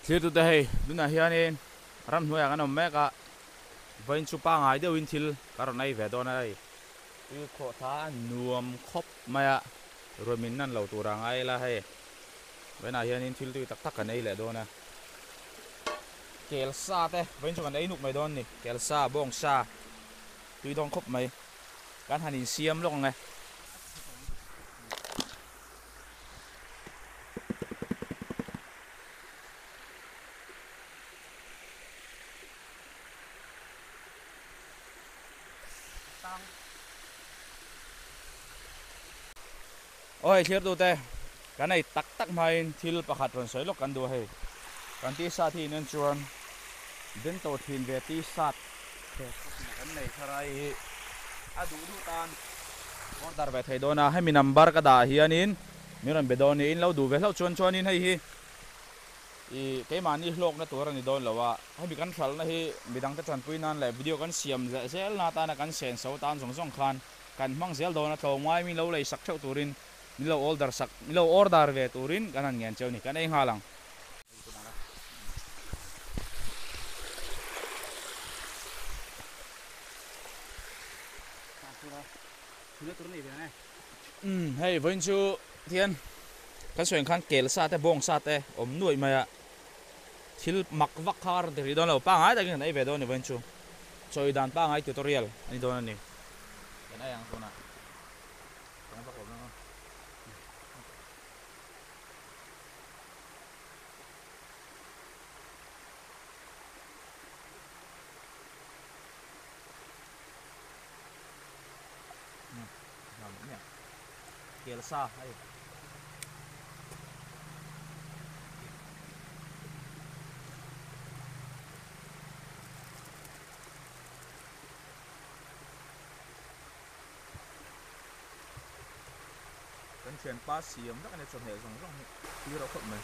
thlir tu te hei duna hianin ram hnuaiah kan awm mek a vain chu pa ngai deuh in thil karon ei ve dawn ai i khaw tha nuam khop maya romin nan lo tura ngai la hei vainah hianin thil tui tak tak kan ei le dawn a kel sa te vain chu kan ei nuk mai dawn ni kel sa bawng sa tui dong khop mai kan hanin siam lok nge ôi thlir tu te kan ei tak tak mai thil pakhat ron soi lok kan du hei kan ti sa thi nen chuan den to thin ve ti sat kan nei tharai hi a du du tan order ve thei dona hemi number ka da hianin miron bedoni in lo du ve lo chuan chuan in hei hi i keimani hlok na tur ani don lawa hemi kan thal na hi midang ta chan puinan le video kan siam zel na ta na kan sen so tan song song khan kan hmang zel dona thawmai mi lo lei sak theu turin mi lo order sak mi lo order ve turin kan an ngen cheu ni kan ei halang hei voin chu thian kan soin khan kel sa te bong sa te om nuai maya thil mak vak khar de don lo pa ngai ta kin ei ve don ni voin chu choi dan pa ngai tutorial ani don ani kan ai ang sona kan ba ko na kel sa ai kan chen pa siam dak ani chon he song song ti ro khop mai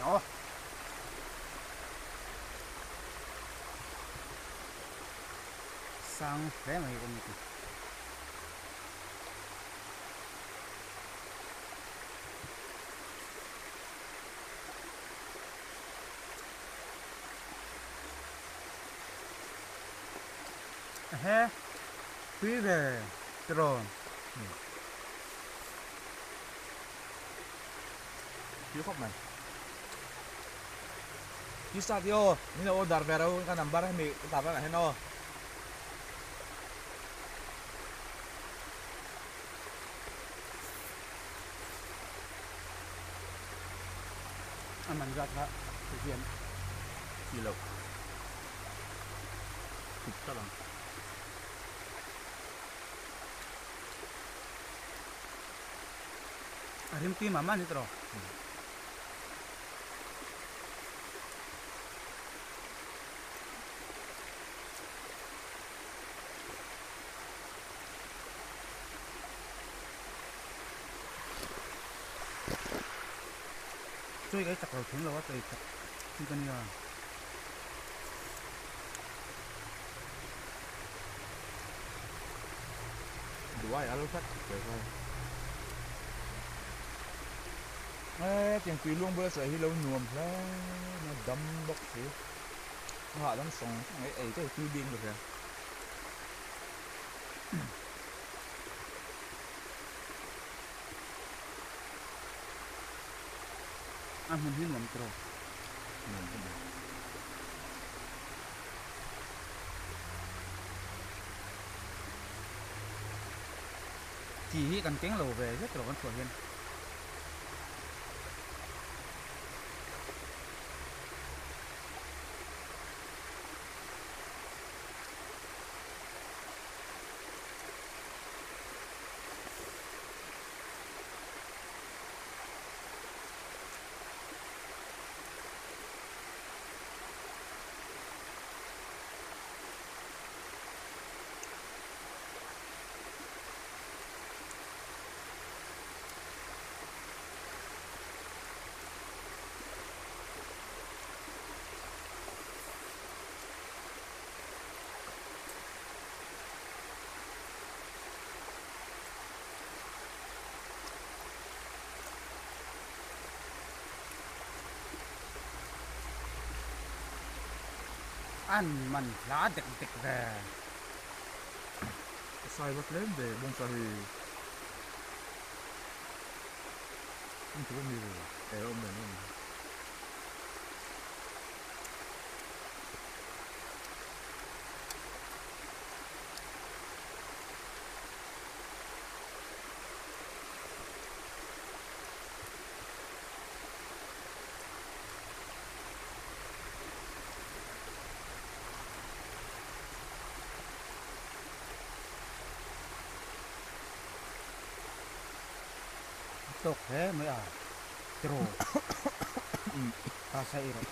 Đó. Sang thế mà cũng được. He, quý về rồi. ti khop mai ti sa ti o mi lo order ve ro kan number mi ta ba he no Anh mình ra thực hiện. ti lo khop ta lang Arim tim mama ni terus. Chơi cái chặt đầu thúng là quá tùy chặt. Không cần nhiều. đủ ai alo sắt rồi tiếng quỳ luôn bữa giờ hi lâu nhuộm là nó đâm bốc thế họ đang sống ấy cái quy biên được rồi Anh mình hiên lắm rồi. Chỉ cần cánh lầu về rất là con chuột hiên. ăn mình lá đực đực về sai bắt lên để bông sai không có nhiều để ông này luôn tục thế mới ở trồ ta say rồi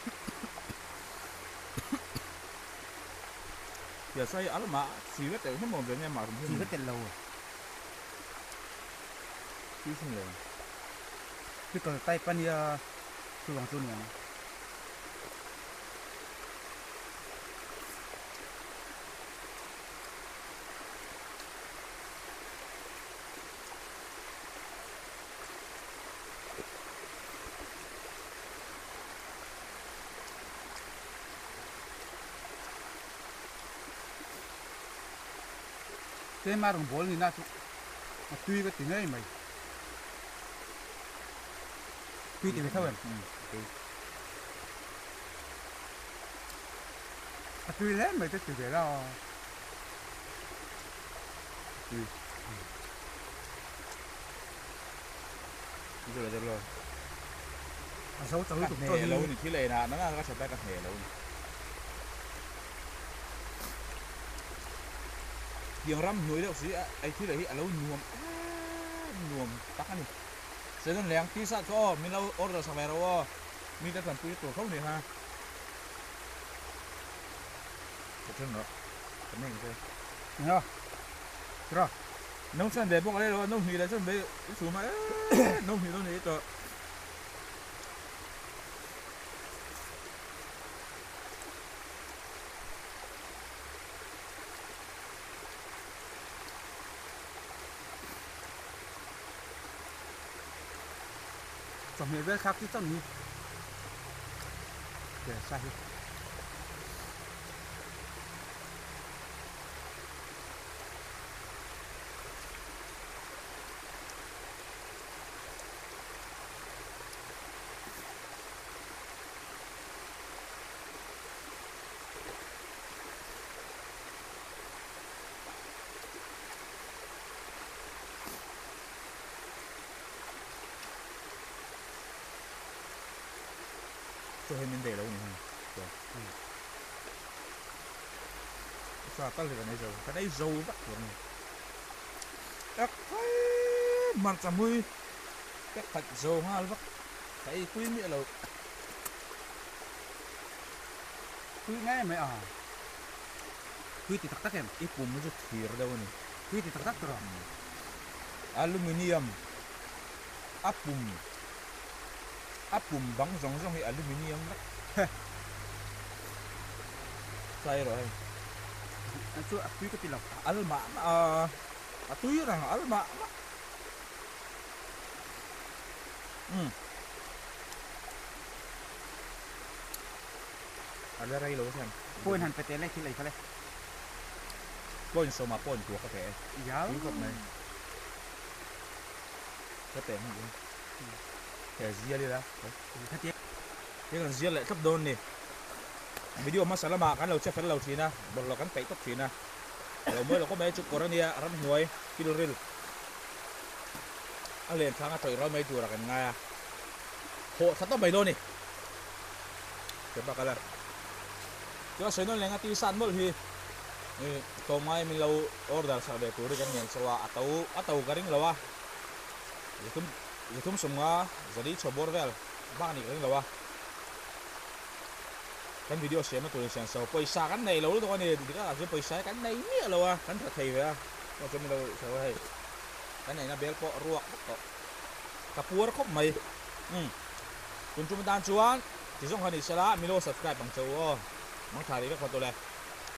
giờ sai áo mà xí vết để hết một cái nhà mà chỉ có tiền lâu xí xin rồi cái cờ tay pan ya tu bằng tu này cái mà đồng bố thì na mà tuy cái tiếng ấy mày tuy thì phải thôi à tuy lên mày tôi chỉ để là được rồi xấu xấu cắt tục hề lâu thì khi này là nó là cái sợi cắt hề lâu tiếng rắm núi đâu xí ai khi này lâu nhuộm tắc anh sẽ nên lén tí sát cho mình lâu order sang về đâu mình đã làm túi tổ không này ha cái chân đó cái này cái nhá rồi nông sản về bốc ở đây rồi nông thì là chân về xuống mà nông thì nó này to trong này với khác cái trong này để sai cho hơi mình để lâu này rồi sao tao cái này dầu bắt của này các mặt chả mui các thạch dầu ha bắt cái quý nghĩa là quý ngay mày à quý thì tắc em ít bùn mới thì ở đâu này quý thì tắc rồi aluminium áp bùn bắn giống cái aluminium đó sai rồi anh chú quý cái tiền lọc alma túi rằng alma ada rai lo xem phun hẳn phải tiền này thì lấy phải lấy point số mà point của có thể giáo túi này có thể không đúng thể zia đi ra thật tiếc cái còn zia lại cấp đôn nè video masalah mà kan lâu chef phải lâu na bật lo kan tốc na lâu mới là có mấy chục con này ram huay kiloril alien thang at rồi mấy chục kan ngay hộ sát tao bảy đô nè cái bạc là cho sấy nó lên ngati san mất thì tô mai mình lâu order sao để tụi cái nhận sao atau garing lawa itu semua jadi coba vel bang nih garing lawa kan video share nó tụi xem sau paisa kan này lâu tụi này thì các bạn paisa kan này nhẹ lawa kan thật thầy vậy nó cho mình lâu sao vậy cái này nó bel po ruak to kapur khop mai kun cuma dan cuan chỉ trong hình sala milo subscribe bằng châu mang thải đi các bạn tôi này